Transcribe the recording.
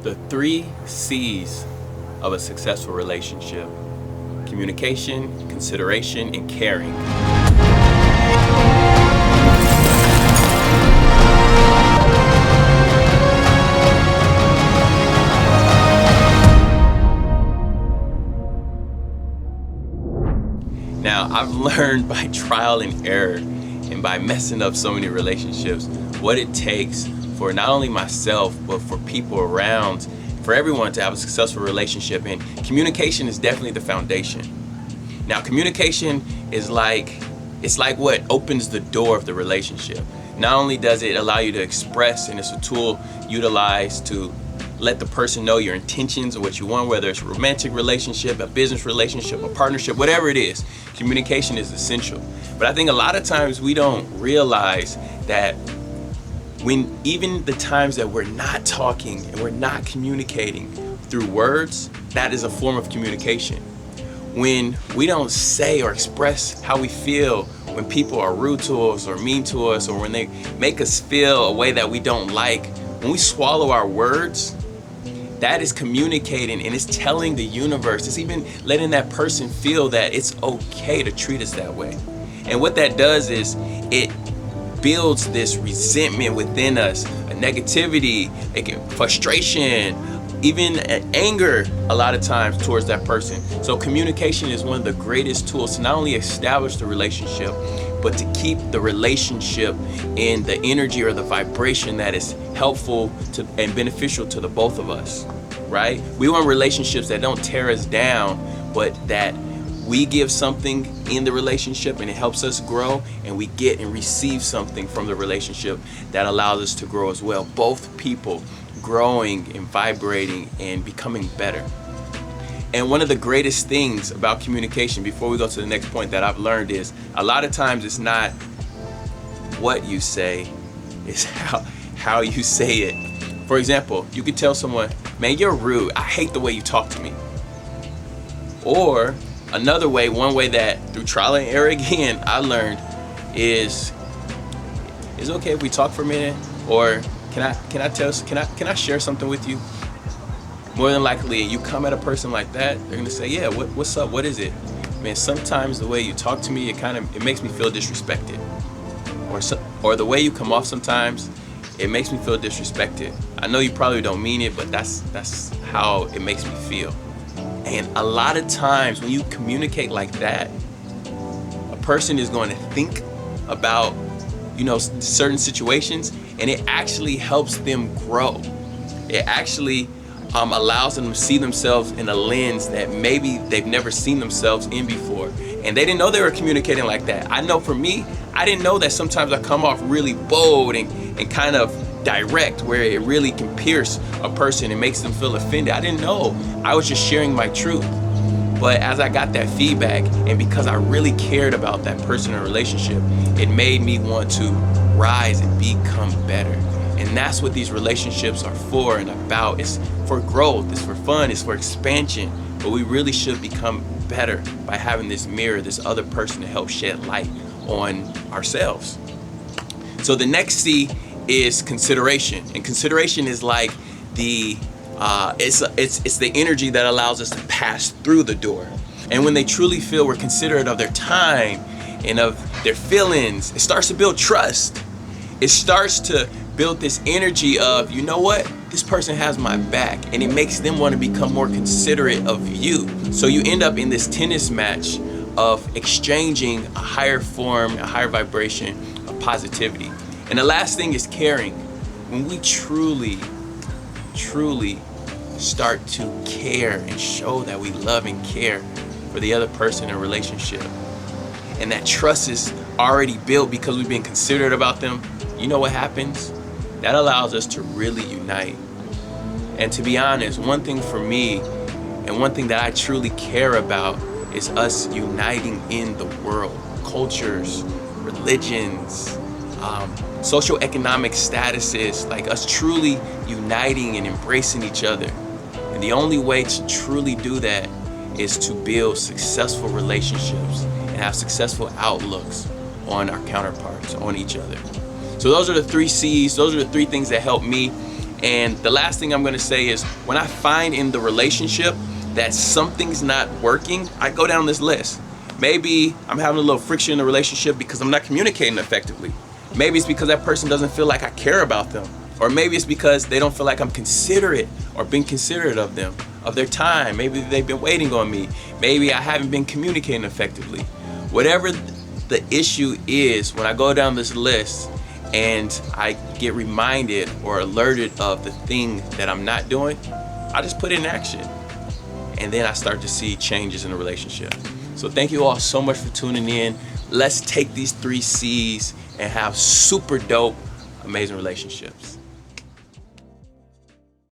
The 3 C's of a successful relationship: communication, consideration, and caring. Now, I've learned by trial and error and by messing up so many relationships what it takes for not only myself, but for people around, for everyone to have a successful relationship. And communication is definitely the foundation. Now, communication is it's like what opens the door of the relationship. Not only does it allow you to express, and it's a tool utilized to let the person know your intentions or what you want, whether it's a romantic relationship, a business relationship, a partnership, whatever it is, communication is essential. But I think a lot of times we don't realize that when even the times that we're not talking and we're not communicating through words, that is a form of communication. When we don't say or express how we feel when people are rude to us or mean to us, or when they make us feel a way that we don't like, when we swallow our words, that is communicating, and it's telling the universe, it's even letting that person feel that it's okay to treat us that way. And what that does is it builds this resentment within us, a negativity, frustration, even anger a lot of times towards that person. So communication is one of the greatest tools to not only establish the relationship, but to keep the relationship in the energy or the vibration that is helpful to and beneficial to the both of us, right? We want relationships that don't tear us down, but that we give something in the relationship and it helps us grow, and we get and receive something from the relationship that allows us to grow as well. Both people growing and vibrating and becoming better. And one of the greatest things about communication, before we go to the next point, that I've learned is a lot of times it's not what you say, it's how you say it. For example, you could tell someone, man, you're rude. I hate the way you talk to me. Or another way, one way that through trial and error again, I learned is okay if we talk for a minute? Or can I share something with you? More than likely, you come at a person like that, they're gonna say, yeah, what's up? What is it? Man, sometimes the way you talk to me, it makes me feel disrespected. Or the way you come off sometimes, it makes me feel disrespected. I know you probably don't mean it, but that's how it makes me feel. And a lot of times when you communicate like that, a person is going to think about, certain situations, and it actually helps them grow. It actually allows them to see themselves in a lens that maybe they've never seen themselves in before. And they didn't know they were communicating like that. I know for me, I didn't know that sometimes I come off really bold and kind of direct, where it really can pierce a person and makes them feel offended. I didn't know. I was just sharing my truth. But as I got that feedback, and because I really cared about that person or relationship, it made me want to rise and become better. And that's what these relationships are for and about. It's for growth, it's for fun, it's for expansion. But we really should become better by having this mirror, this other person to help shed light on ourselves. So the next C is consideration. And consideration is like it's the energy that allows us to pass through the door. And when they truly feel we're considerate of their time and of their feelings, it starts to build trust. It starts to build this energy of, you know what, this person has my back, and it makes them want to become more considerate of you. So you end up in this tennis match of exchanging a higher form, a higher vibration of positivity. And the last thing is caring. When we truly start to care and show that we love and care for the other person in a relationship, and that trust is already built because we've been considerate about them, you know what happens? That allows us to really unite. And to be honest, one thing for me, and one thing that I truly care about, is us uniting in the world. Cultures, religions, socioeconomic statuses, like us truly uniting and embracing each other. And the only way to truly do that is to build successful relationships and have successful outlooks on our counterparts, on each other. So those are the 3 C's. Those are the 3 things that help me. And the last thing I'm gonna say is, when I find in the relationship that something's not working, I go down this list. Maybe I'm having a little friction in the relationship because I'm not communicating effectively. Maybe it's because that person doesn't feel like I care about them. Or maybe it's because they don't feel like I'm considerate or being considerate of them, of their time. Maybe they've been waiting on me. Maybe I haven't been communicating effectively. Whatever the issue is, when I go down this list and I get reminded or alerted of the thing that I'm not doing, I just put it in action. And then I start to see changes in the relationship. So thank you all so much for tuning in. Let's take these 3 C's and have super dope, amazing relationships.